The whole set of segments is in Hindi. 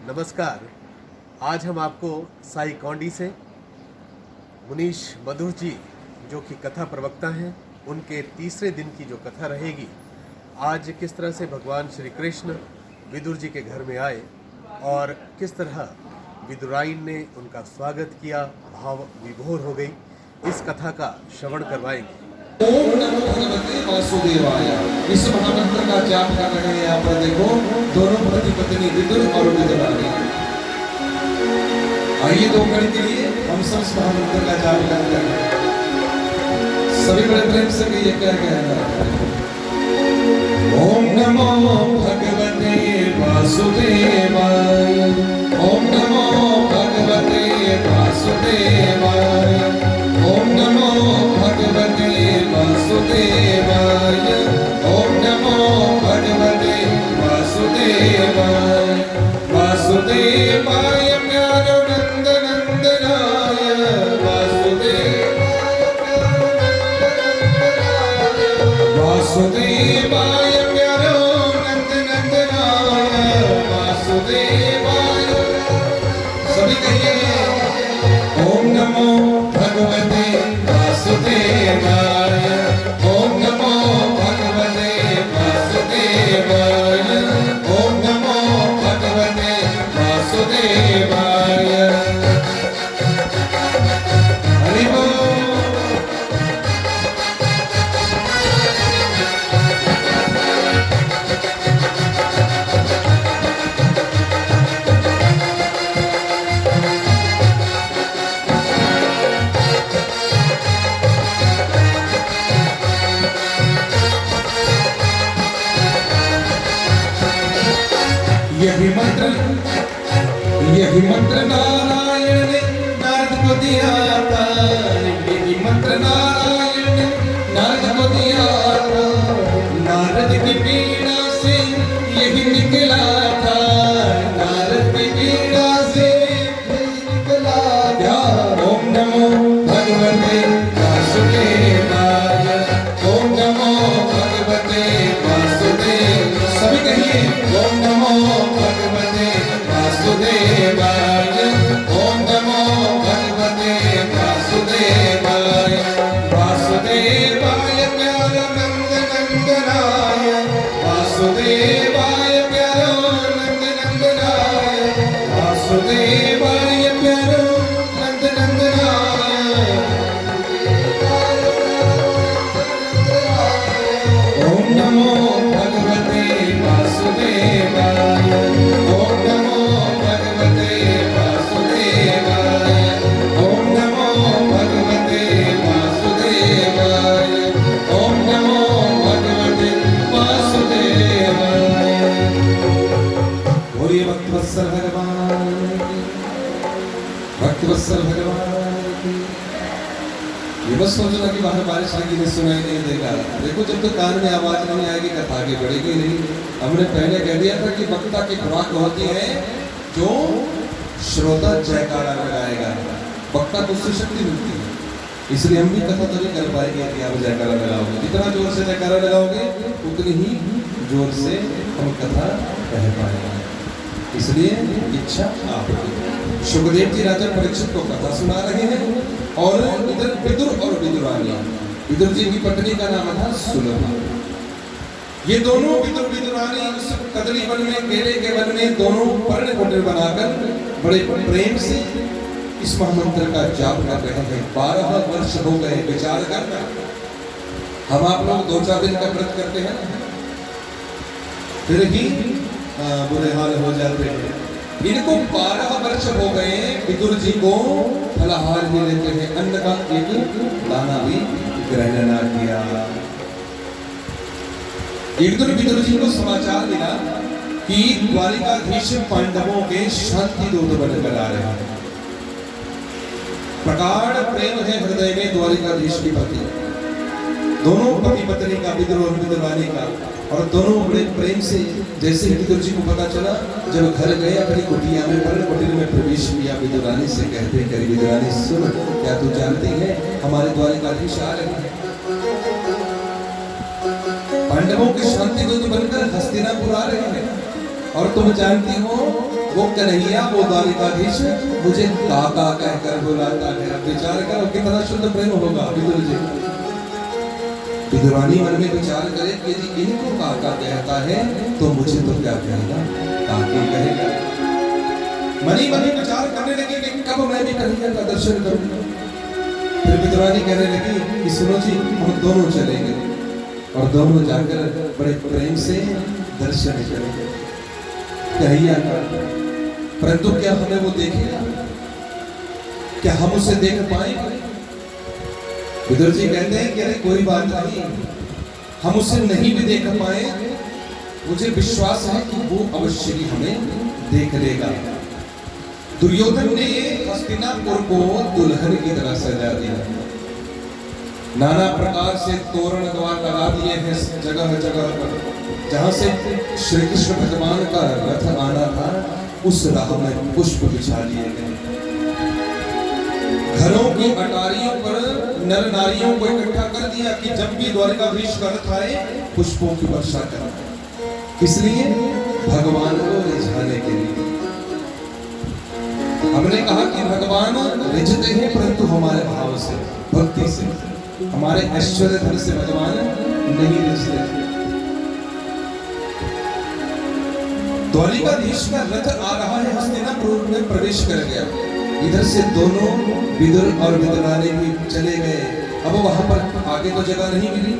नमस्कार। आज हम आपको साई कौंडी से मुनीश मधुर जी जो कि कथा प्रवक्ता हैं, उनके तीसरे दिन की जो कथा रहेगी, आज किस तरह से भगवान श्री कृष्ण विदुर जी के घर में आए और किस तरह विदुराइन ने उनका स्वागत किया, भाव विभोर हो गई, इस कथा का श्रवण करवाएंगे। ओम नमो भगवते वासुदेवाय। इस महामंत्र का जाप कर रहे हैं। यहाँ पर देखो, दोनों पति पत्नी विदुर और विदुरानी। आइए 2 घड़ी के लिए हम सब इस महामंत्र का जाप करते हैं। सभी बड़े प्रेम से कहिए क्या कहना है। ओम नमो भगवते वासुदेवाय। ओम नमो भगवते वासुदेवाय। ओम नमो भगवते वासुदेवाय। ओम नमो भगवते वासुदेवाय। वासुदेवाय प्यारो नंद नंदनाय। वासुदेवाय प्यारो नंद नंदनाय। वासुदेवाय प्यारो नंद नंदनाय। वासुदेवाय। सभी कहिए ओम नमो भगवते वासुदेवाय। ओम नमो भगवते वासुदेवाय। ओम नमो भगवते वासुदेवाय। हरि बोल। यही मंत्र नारायण ने नारद को दिया था। यही मंत्र नारायण ने नारद को दिया था। नारद की पीड़ा से यही निकला था। नारद की पीड़ा से यही निकला था। ओम नमो भगवते वासुदेवाय। ओम नमो भगवते वासुदेव। सभी कहिए ओम नमो भगवते वासुदेवाय। ओम नमो भगवते वासुदेवाय। वासुदेवाय प्यारो नंद नंदनाय। वासुदेवाय प्यारो नंद नंदनाय। वासुदेवाय प्यारो नंद नंदनाय। ओम नमो भगवते वासुदेवाय। ओम नमो भगवते वासुदेवाय। ओम नमो भगवते वासुदेवाय। ओम नमो भगवते वासुदेवाय। बोलिए भक्तवत्सल भगवान की। भक्तवत्सल भगवान की। ये बस सोचना कि बाहर बारिश लगी नहीं, सुनाई नहीं देगा। देखो, जब तक कान में आवाज नहीं आएगी कथा आगे बढ़ेगी नहीं। हमने पहले कह दिया था कि वक्ता की खुराक होती है जो श्रोता जयकारा लगाएगा। वक्ता को उससे शक्ति मिलती है, इसलिए हम भी कथा तो नहीं कर पाएंगे कि आप जयकारा लगाओगे। जितना जोर से जयकारा लगाओगे उतनी ही जोर से हम कथा कह पाएंगे। इसलिए इच्छा आपकी। सुखदेव जी राजा परीक्षित को कथा सुना रहे हैं और इधर विदुर और विदुरानी। विदुर जी की पत्नी का नाम था सुलभा। ये दोनों विदुर विदुरानी उस कदली वन में, केले के वन में दोनों पर्ण कुटीर बनाकर बड़े प्रेम से इस महामंत्र का जाप कर रहे हैं। 12 वर्ष हो गए। विचार करना, हम आप लोग 2-4 दिन का व्रत करते हैं, फिर भी बुरे हाल हो जाते हैं। इनको 12 वर्ष हो गए विदुर जी को फलाहार भी लेते हैं, अन्न का एक दाना भी ग्रहण ना किया। एक दिन विदुर जी को समाचार मिला कि द्वारिकाधीश पांडवों के शांति दूत बनकर आ रहे हैं। प्रगाढ़ प्रेम है हृदय में द्वारिकाधीश की पति। दोनों पति पत्नी का, विदुर और विदुरानी का, और दोनों बड़े प्रेम से। जैसे विदुर जी को पता चला, जब घर गए अपनी कुटिया में, पर्ण कुटीर में प्रवेश किया, विदुरानी से कहते करी, विदुरानी सुन, क्या तू जानती है हमारे द्वारिकाधीश आ रहे हैं। पांडवों के शांति दूत बनकर हस्तिनापुर आ रहे हैं। और तुम जानती हो वो कन्हैया, वो द्वारिकाधीश मुझे काका कहकर बुलाता है। अब विचार करो कितना शुद्ध प्रेम होगा विदुर जी। विदुरानी मन में विचार करे कि यदि इनको काका कहता है तो मुझे तो क्या कहेगा, काकी कहेगा। मनी मनी विचार करने लगी कि कब मैं भी कन्हैया का दर्शन करूंगा। फिर विदुरानी कहने लगी कि सुनो जी, हम दोनों चलेंगे और दोनों जाकर बड़े प्रेम से दर्शन करेंगे कन्हैया का। परंतु क्या हमें वो देखेगा, क्या हम उसे देख पाएंगे? विदुर जी कहते हैं कि अरे कोई बात नहीं, हम उसे नहीं भी देख पाए, मुझे विश्वास है कि वो अवश्य ही हमें देख लेगा। दुर्योधन ने हस्तिनापुर को दुल्हन की तरह सजा दिया, नाना प्रकार से तोरण द्वार लगा दिए हैं जगह जगह पर। जहां से श्री कृष्ण भगवान का रथ आना था उस राह में पुष्प बिछा दिए गए। घरों की अटारियों पर नर नारियों को इकट्ठा कर दिया कि जब भी द्वारिकाधीश का रथ आए पुष्पों की वर्षा करना। इसलिए भगवान को रिझाने के लिए हमने कहा कि भगवान रिझते हैं, परंतु हमारे भाव से, भक्ति से, हमारे ऐश्वर्य धन से भगवान नहीं रिझते। द्वारिकाधीश का रथ आ रहा है, हस्तिनापुर में प्रवेश कर गया। इधर से दोनों विदुर और विदुरानी भी चले गए। अब वहां पर आगे तो जगह नहीं मिली,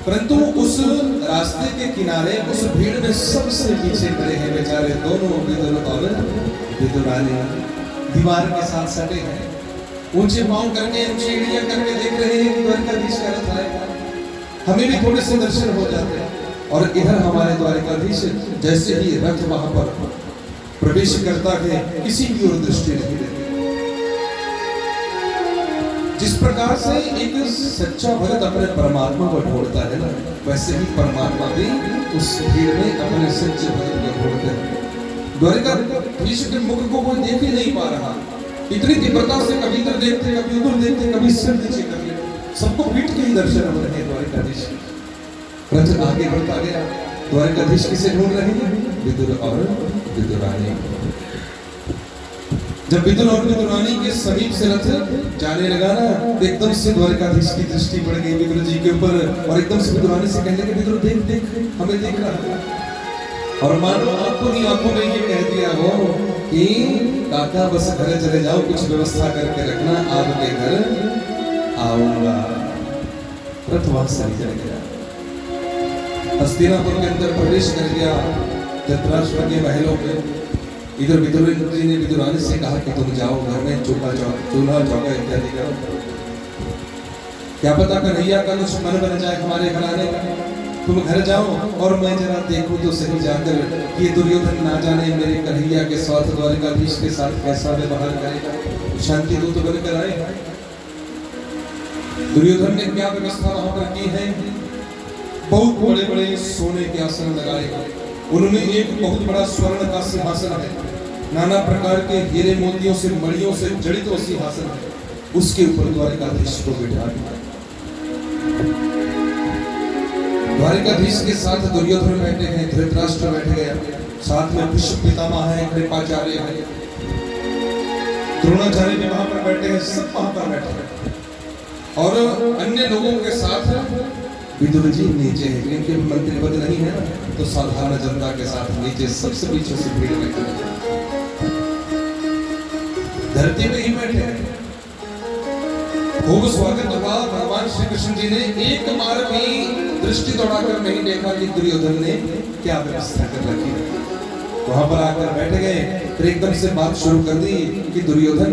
परंतु उस रास्ते के किनारे उस भीड़ में सबसे पीछे खड़े हैं बेचारे दोनों विदुर और विदुरानी। दीवार के साथ सटे हैं, ऊंचे पांव करके, ऊंची एड़ियां करके देख रहे हैं कि द्वारिकाधीश का रथ आएगा, हमें भी थोड़े से दर्शन हो जाते हैं। और इधर हमारे द्वारिकाधीश जैसे ही रथ वहां पर प्रवेश करता है किसी की ओर दृष्टि नहीं देती। जिस प्रकार से एक सच्चा भक्त अपने परमात्मा को ढूंढता है ना, वैसे ही परमात्मा भी उस भीड़ में अपने सच्चे भक्त को ढूंढते हैं। द्वारिकाधीश के मुख को कोई देख ही नहीं पा रहा, इतनी तीव्रता से कभी इधर देखते, कभी उधर देखते, कभी सिर नीचे कर लेते, सबको पीठ के ही दर्शन हो रहे हैं द्वारिकाधीश। रथ आगे बढ़ता गया, द्वारिकाधीश किसे ढूंढ रहे हैं? विदुर और विदुरानी। जब विदुर और विदुरानी के समीप से रथ जाने लगा ना, तो एकदम से द्वारिकाधीश की दृष्टि पड़ गई विदुर जी के ऊपर, और एकदम से विदुरानी से कहने लगे विदुर देख देख हमें देख रहा है। और मानो आंखों ही आंखों में ये कह दिया हो कि काका बस घर चले जाओ, कुछ व्यवस्था करके रखना, आपके घर आऊंगा। रथ वहां से चल गया, हस्तिनापुर के अंदर प्रवेश कर गया, धृतराष्ट्र के महलों में। इधर विदुर जी ने विदुरानी से कहा कि तुम जाओ घर में चूल्हा चौका इत्यादि करो, क्या पता कन्हैया का कुछ मन बन जाए हमारे घर आने का। तुम घर जाओ और मैं जरा देखूं तो सही जाकर ये दुर्योधन ना जाने मेरे कन्हैया के साथ द्वारिकाधीश के साथ कैसा व्यवहार करेगा, शांति दूत बनकर आए। दुर्योधन ने क्या व्यवस्था वहां पर की है? बहुत बड़े बड़े सोने के आसन लगाए, उन्होंने एक बहुत बड़ा स्वर्ण का सिंहासन है, नाना प्रकार के हीरे मोतियों से मणियों से जड़ित वो सिंहासन है, उसके ऊपर द्वारिकाधीश को बिठा दिया। द्वारिकाधीश के साथ दुर्योधन बैठे हैं, धृतराष्ट्र बैठ गया, साथ में भीष्म पितामह है, कृपाचार्य है, द्रोणाचार्य भी वहां पर बैठे हैं, सब वहां पर बैठे हैं। और अन्य लोगों के साथ विदुर जी नीचे है, क्योंकि मंत्री पद नहीं है ना, तो साधारण जनता के साथ नीचे सबसे पीछे से भीड़ में धरती पे ही बैठे हैं। खूब स्वागत हुआ। भगवान श्री कृष्ण जी ने एक बार भी दृष्टि दौड़ाकर नहीं देखा कि दुर्योधन ने क्या व्यवस्था कर रखी है। वहां पर आकर बैठ गए, फिर एकदम से बात शुरू कर दी कि दुर्योधन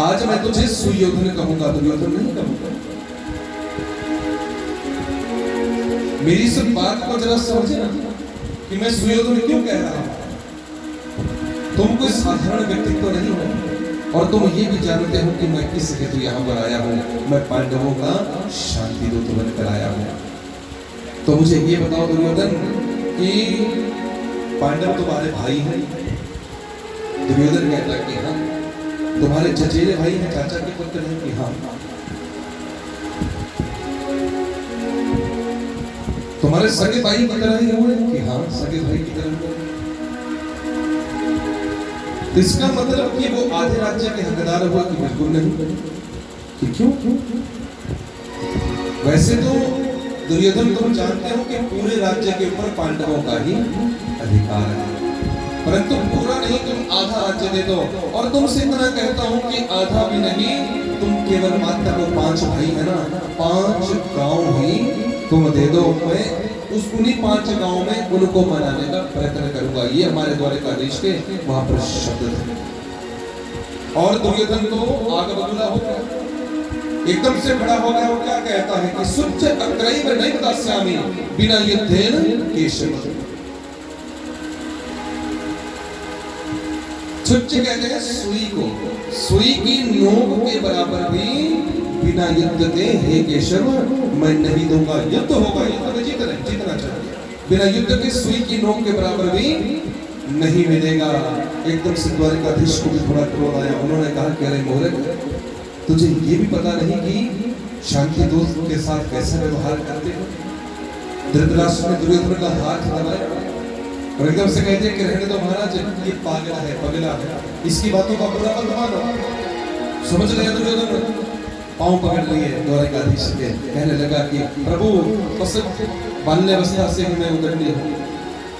आज मैं तुझे सुयोधन कहूंगा, दुर्योधन नहीं कहूंगा। मेरी सब बात को जरा समझे ना कि मैं सुयोधन क्यों कह रहा हूं। तुम कोई साधारण व्यक्तित्व नहीं हो, और तुम ये भी जानते हो कि मैं किस हेतु यहाँ पर आया हूँ। मैं पांडवों का शांति दूत बनकर आया हूँ। तो मुझे ये बताओ दुर्योधन कि पांडव तुम्हारे भाई हैं? दुर्योधन कहता है कि हाँ। तुम्हारे चचेरे भाई हैं, चाचा के पुत्र हैं? कि हाँ। तुम्हारे सगे भाई की तरह ही हुए? कि हाँ, सगे भाई की तरह हुए। तो इसका मतलब कि वो आधे राज्य के हकदार हुआ कि बिल्कुल नहीं, कि क्यों? वैसे तो दुर्योधन, तुम जानते हो कि पूरे राज्य के ऊपर पांडवों का ही अधिकार है, परंतु पूरा नहीं, तुम आधा राज्य दे दो। और तुमसे इतना कहता हूं कि आधा भी नहीं, तुम केवल मात्र वो 5 भाई है ना, 5 गांव ही तुम दे दो। मैं उन्हीं 5 गांव में उनको मनाने का प्रयत्न करूंगा। ये हमारे द्वारकाधीश के वहां पर शब्द थे। और दुर्योधन तो आग बबूला हो गया, एकदम से खड़ा हो गया। वो क्या कहता है कि सुच अक्रैव नैव दास्यामि बिना युद्धेन केशव। सुच कहते हैं सुई को, सुई की नोक के बराबर भी बिना युद्ध के हे केशव मैं नहीं दूंगा। युद्ध होगा, युद्ध में जीतना चाहिए, बिना युद्ध के सुई की नोक के बराबर भी नहीं मिलेगा। एकदम से द्वारकाधीश को भी थोड़ा क्रोध आया। उन्होंने कहा कि अरे मोहरे, तुझे ये भी पता नहीं कि शांति दूत के साथ कैसा व्यवहार करते हो? धृतराष्ट्र ने दुर्योधन का हाथ दबाया और एकदम से कहते हैं कि रहने दो महाराज, ये पागल है, पगला है, इसकी बातों का बुरा मत मानो। समझ गया दुर्योधन, पांव पकड़ लिए द्वारकाधीश के, कहने लगा कि प्रभु बस बाल्यावस्था से ही मैं उगंडी हूँ,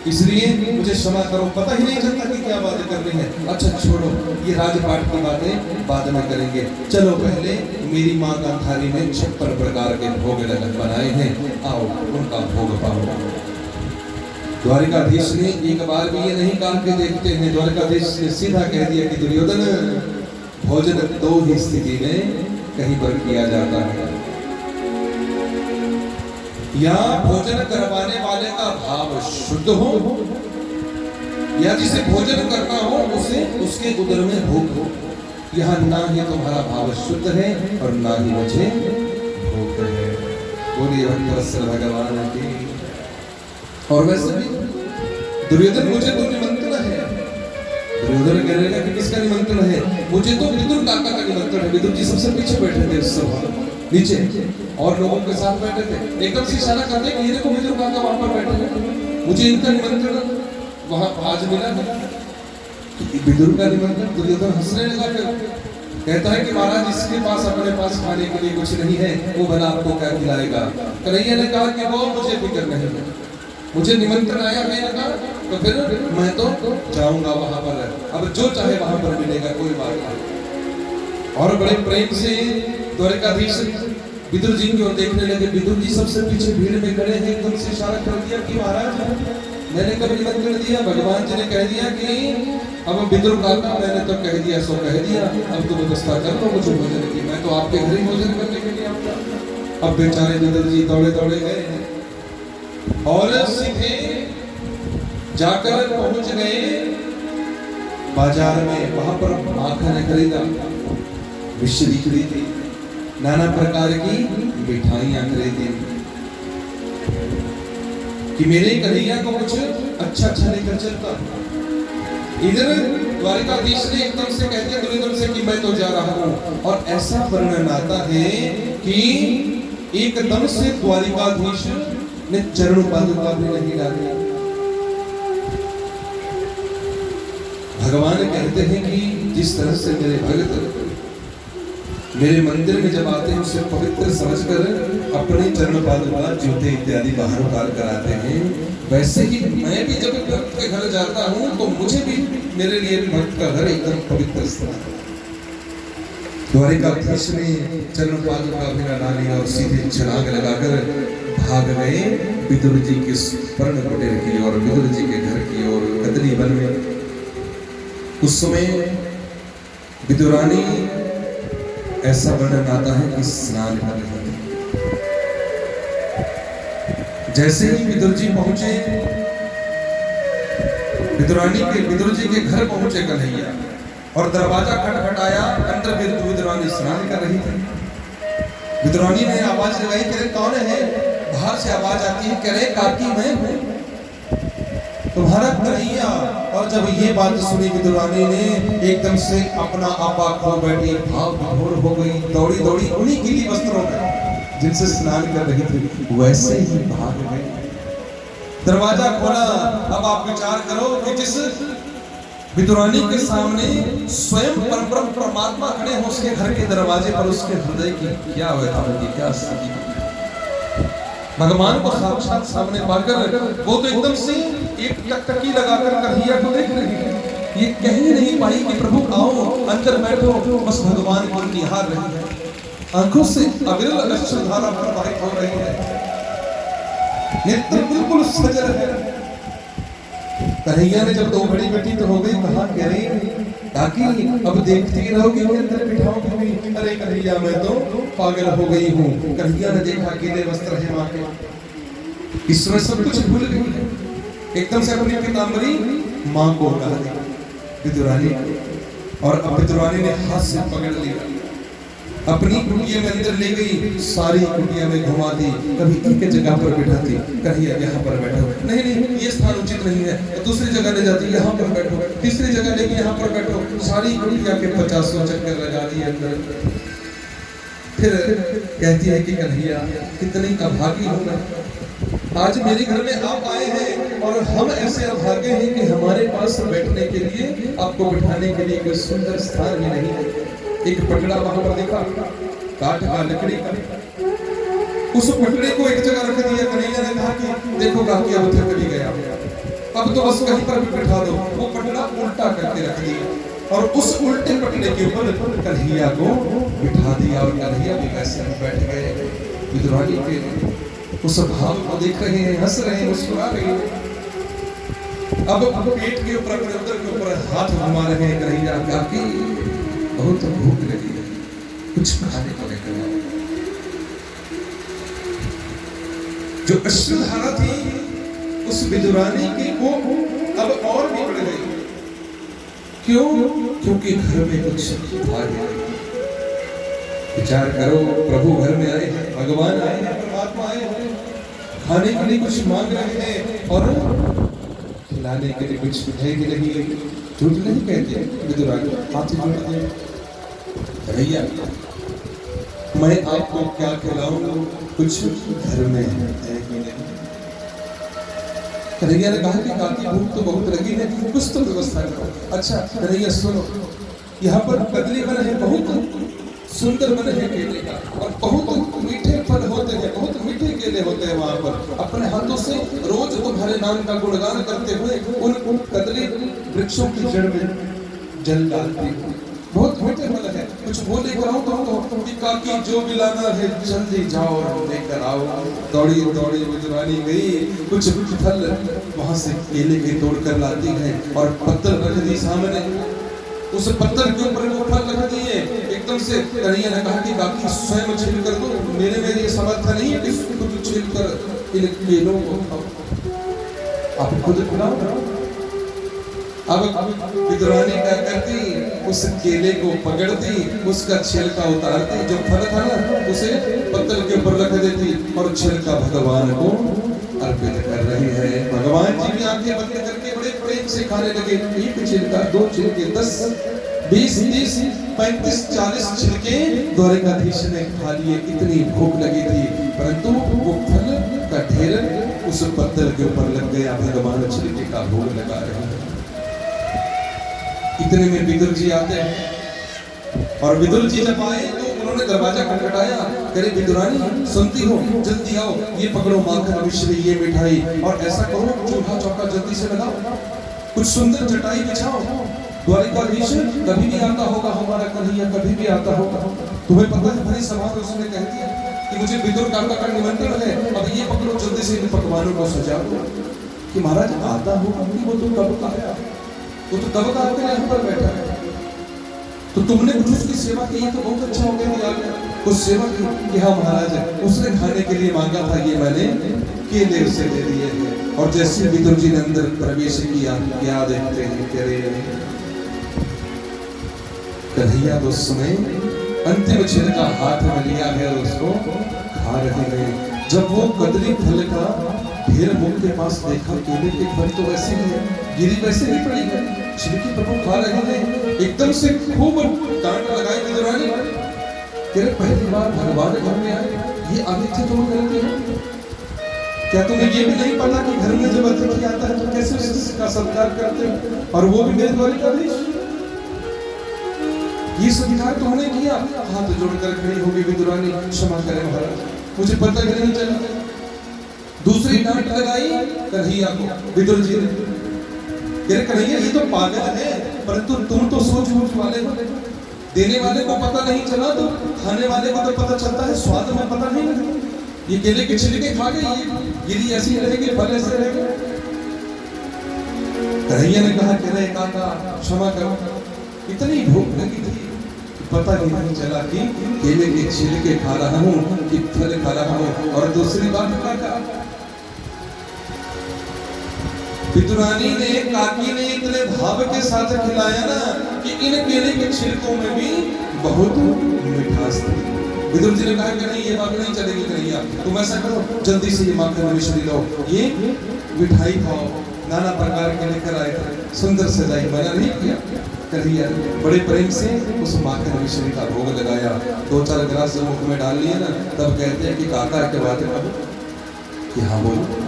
इसलिए मुझे क्षमा करो, पता ही नहीं चलता कि क्या बातें करनी है। अच्छा छोड़ो, ये राजपाट की बातें बाद में करेंगे, चलो पहले मेरी माँ गांधारी ने 56 प्रकार के भोग बनाए हैं, आओ उनका भोग पाओ। द्वारकाधीश ने एक बार भी ये नहीं कहा कि देखते हैं, द्वारकाधीश ने सीधा कह दिया कि दुर्योधन, भोजन 2 ही स्थिति में कहीं पर किया जाता है, या भोजन करवाने वाले का भाव शुद्ध हो, या जिसे भोजन करना हो उसे उसके उदर में भूख हो। यहाँ ना ही तुम्हारा भाव शुद्ध है और ना ही मुझे भूख है। बोलिए भगवान की। और वैसे भी दुर्योधन, मुझे तो निमंत्रण है। दुर्योधन कहने लगा कि किसका निमंत्रण है? मुझे तो विदुर काका का निमंत्रण है। विदुर जी सबसे पीछे बैठे थे उस सभा नीचे, और लोगों के साथ बैठे थे। एकदम से इशारा करते कि ये देखो विदुर काका वहां पर बैठे हैं, मुझे इनका निमंत्रण वहां आज मिला है। विदुर का निमंत्रण। दुर्योधन हंसने लगा, कहता है कि महाराज इसके पास अपने पास खाने के लिए कुछ नहीं है, वो भला आपको क्या खिलाएगा? कन्हैया ने कहा कि वो मुझे फिक्र नहीं है, मुझे निमंत्रण आया है ना, तो फिर मैं तो जाऊंगा वहां पर, अब जो चाहे वहां पर मिलेगा, कोई बात नहीं। और बड़े प्रेम से द्वारकाधीश विदुर जी की ओर देखने लगे। विदुर जी सबसे पीछे भीड़ में खड़े हैं। एकदम से इशारा कर दिया कि महाराज मैंने कब निमंत्रण दिया? भगवान जी ने कह दिया कि अब विदुर काका, मैंने तो कह दिया सो कह दिया, अब तो व्यवस्था कर लो मुझे भोजन की, मैं तो आपके घर ही भोजन करने के लिए आऊंगा। अब बेचारे विदुर जी दौड़े दौड़े गए और सीधे जाकर पहुंच गए बाजार में। वहां पर माखन खरीदा, मिश्री खरीदी, नाना प्रकार की मिठाइयां खरीदी कि मेरे कन्हैया को कुछ अच्छा लेकर चलता। इधर द्वारकाधीश ने एकदम से कह दिया दुर्योधन से कि मैं तो जा रहा हूं। और ऐसा वर्णन आता है कि एकदम से द्वारकाधीश ने चरण पादुका भी नहीं डाली। भगवान कहते हैं कि जिस तरह से मेरे भक्त मेरे मंदिर में जब आते हैं उसे पवित्र समझकर अपने चरण पादुका, जूते इत्यादि बाहर उतार कर आते हैं, वैसे ही मैं भी जब भक्त के घर जाता हूं तो मुझे भी, मेरे लिए भी भक्त का घर एकदम पवित्र स्थान है। द्वारकाधीश ने चरण पादुका भी न डाली और सीधे छलांग लगाकर भाग गए विदुर जी के स्वर्ण कुटीर की ओर, विदुर जी के घर की ओर, कदली वन में। उस समय विदुरानी, ऐसा वर्णन आता है कि स्नान कर रही थी। जैसे ही विदुर जी पहुंचे, विदुर जी के घर पहुंचे कन्हैया और दरवाजा खटखटाया। अंदर विदुरानी स्नान कर रही थी। विदुरानी ने आवाज लगाई, कह कौन है? बाहर से आवाज आती है, कह रहे काकी मैं हूं, तुम्हारा कन्हैया। और जब ये बात सुनी विदुरानी ने एकदम से अपना आपा खो बैठी, भाव विभोर हो गई, दौड़ी दौड़ी उन्हीं गीली वस्त्रों में जिनसे स्नान कर रही थी वैसे ही भाग गई। दरवाजा खोला। अब आप विचार करो कि जिस विदुरानी के सामने स्वयं परब्रह्म परमात्मा खड़े हो उसके घर के दरवाजे पर, उसके हृदय की क्या व्यथा होगी, क्या स्थिति होगी। भगवान को साक्षात सामने पाकर वो तो एकदम से एक टकटकी लगाकर कन्हैया को देख रही है। ये कह ही नहीं पाई कि प्रभु आओ अंदर बैठो, बस भगवान को निहार रही है। आंखों से अविरल अश्रुधारा प्रवाहित हो रही है, नेत्र बिल्कुल सजल है। कन्हैया ने जब दो बड़ी बेटी तो हो गई, कहा कह रही ताकि अब देखती रहोगी कि अंदर बिठाओगी। अरे कन्हैया मैं तो पागल हो गई हूँ। कन्हैया ने देखा गीले वस्त्र है माँ के, इसमें सब कुछ भूल गई है। एकदम से अपनी पीतांबरी माँ को कहा दी विदुरानी, और अब विदुरानी ने हाथ से पकड़ लिया, अपनी कुटिया में अंदर ले गई, सारी कुटिया में घुमा दी, कभी एक जगह पर बिठाती, कन्हैया यहाँ पर बैठो, नहीं नहीं ये स्थान उचित नहीं है, तो दूसरी जगह ले जाती, यहाँ पर बैठो, तीसरी जगह लेके यहाँ पर बैठो, सारी कुटिया के 50 चक्कर लगा दिए अंदर। फिर कहती है कि कन्हैया कितनी अभागी हूँ मैं, आज मेरे घर में आप आए हैं और हम ऐसे अभागे हैं कि हमारे पास बैठने के लिए, आपको बिठाने के लिए कोई सुंदर स्थान भी नहीं है। एक पटड़ा वहां पर देखा, काठ का, लकड़ी का, उस पटड़े को एक जगह रख दिया। कन्हैया ने कहा कि देखो काकी अब थक भी गया, अब तो बस कहीं पर भी बिठा दो। वो पटड़ा उल्टा करके रख दिया और उस उल्टे पटड़े के ऊपर कन्हैया को बिठा दिया, और कन्हैया भी वैसे बैठ गए। विदुरानी के उस भाव को देख रहे हैं, हंस रहे हैं, मुस्कुरा रहे हैं। अब पेट के ऊपर, अपने उदर के ऊपर हाथ घुमा रहे हैं। कन्हैया काकी बहुत भूख लगी है, कुछ खाने को लेकर आओ। जो अश्रुधारा थी उस विदुरानी की वो अब और भी बढ़ गई। क्यों? क्योंकि घर में कुछ आ गया। विचार करो, प्रभु घर में आए हैं, भगवान आए हैं, परमात्मा आए हैं, खाने के लिए कुछ मांग रहे हैं और खिलाने के लिए कुछ है कि नहीं। झूठ नहीं कहते विदुरानी, हाथ जोड़ दे, भैया मैं आपको क्या खिलाऊं, कुछ घर में है कि नहीं। कन्हैया ने कहा कि काकी भूख तो बहुत लगी है, कुछ तो व्यवस्था करो। अच्छा कन्हैया सुनो, यहाँ पर कदली वन है, बहुत सुंदर वन है केले का, और बहुत मीठे फल होते हैं, बहुत मीठे केले होते हैं वहाँ पर। अपने हाथों से रोज तुम्हारे नाम का गुणगान करते हुए उन कदली वृक्षों की जड़ में जल डालती हूँ, बहुत मीठे फल है, कुछ वो लेकर आओ तो कि काकी जो भी लाना है जल्दी जाओ और लेकर आओ। दौड़ी दौड़ी विदुरानी गई, कुछ फल वहां से केले के तोड़ कर लाती है और पत्थर रख दी सामने। उस पत्थर के ऊपर वो फल रख दिए। एकदम से कन्हैया ने कहा कि काकी स्वयं छील कर दो, मेरे में ये समर्थ नहीं है कि खुद छील कर इन केलों को खाओ, आप खुद खिलाओ। अब विदुरानी क्या करती, उस केले को पकड़ती, उसका छिलका उतारती, जो फल था ना उसे पत्थर के ऊपर रख देती और छिलका भगवान को अर्पित कर रही है। भगवान जी भी आंखें बंद करके बड़े प्रेम से खाने लगे। एक छिलका, 2 छिलके, 10, 20, 30, 35, 40 छिलके द्वारिकाधीश ने खा लिए। इतनी भूख लगी थी, परंतु वो फल का ढेर उस पत्थर के ऊपर लग गया। भगवान छिलके का भोग लगा रहे हैं। इतने में विदुर जी आते हैं, और विदुर जी जब आए तो उन्होंने दरवाजा खटखटाया। करे विदुरानी सुनती हो, जल्दी आओ, ये पकड़ो माखन मिश्री, ये मिठाई, और ऐसा करो चूल्हा चौका जल्दी से लगाओ, कुछ सुंदर चटाई बिछाओ। द्वारिकाधीश कभी भी आता होगा, हमारा कन्हैया कभी भी आता होगा। तुम्हें पता है भरी सभा में उसने कह दिया कि मुझे विदुर काका का निमंत्रण है, अब ये पकड़ो जल्दी से इन पकवानों को सजाओ। कि महाराज आता होगा कि वो तो कब आया, वो तो कब का आपके यहाँ पर बैठा है, तो तुमने कुछ उसकी सेवा की तो बहुत अच्छा हो गया कि कुछ सेवा की। कि हाँ महाराज, उसने खाने के लिए मांगा था, ये मैंने केले उसे दे दिए हैं। और जैसे विदुर जी ने अंदर प्रवेश किया, क्या देखते हैं, कह रहे हैं कन्हैया तो उस समय अंतिम छिलका हाथ में लिया है और उसको खा रहे हैं। जब वो कदली फल का ढेर मुख के पास देखा, केले के फल तो वैसे ही है, गिरी वैसे ही पड़ी है, छिलकी प्रभु खा रहे हैं। एकदम से खूब डांट लगाई विदुरानी, कह रहे पहली बार भगवान घर में आए, ये आतिथ्य तो करते हैं। क्या तुम्हें ये भी नहीं पता कि घर में जब अतिथि आता है तो कैसे उसका सत्कार करते हो, और वो भी मेजबानी का देश? ये सत्कार तुमने किया, हाथ जोड़कर खड़ी होगी विदुरानी, क्षमा करें महाराज, मुझे पता ही नहीं चला। दूसरी डांट लगाई कन्हैया को विदुर जी ने, कन्हैया ये तो पागल है, परंतु तुम तो सोच वाले हो, देने वाले को पता नहीं चला तो खाने वाले को तो पता चलता है, स्वाद में पता नहीं लगा। ये केले के छिलके खा गई, यदि ऐसी रहेगी फल ऐसे रहेगा। कन्हैया ने कहा कि रे काका क्षमा करो, इतनी भूख लगी थी पता ही नहीं चला कि केले के छिलके खा रहा हूँ कि फल खा रहा हूँ। और दूसरी बात काका, विदुरानी ने, काकी ने इतने भाव के साथ खिलाया ना कि इन केले के छिलकों में भी बहुत मिठास थी। विदुर जी ने कहा कि नहीं ये बात नहीं चलेगी कन्हैया, तुम ऐसा करो जल्दी से ये माखन मिश्री लो, ये मिठाई खाओ। नाना प्रकार के लेकर आए थे, सुंदर सजाई, मना नहीं किया। कन्हैया बड़े प्रेम से उस माखन मिश्री का भोग लगाया, 2-4 गिलास जब मुख में डाल लिए ना, तब कहते हैं कि काका के बात कहो कि हाँ बोलो।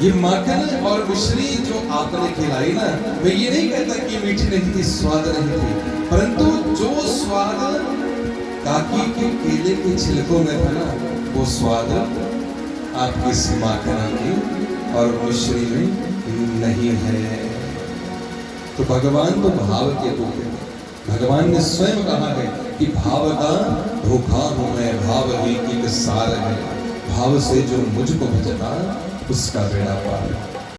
ये माखन और मिश्री जो आपने खिलाई ना, मैं ये नहीं कहता कि मीठी नहीं थी, स्वाद नहीं थी, परंतु जो स्वाद काकी के केले के छिलकों में था ना, वो स्वाद आपकी इस माखन की और मिश्री में नहीं है। तो भगवान तो भाव के रूप है, भगवान ने स्वयं कहा है कि भाव का धोखा हूं मैं, भाव ही एक सार है, भाव से जो मुझको भजता उसका बेड़ा पार।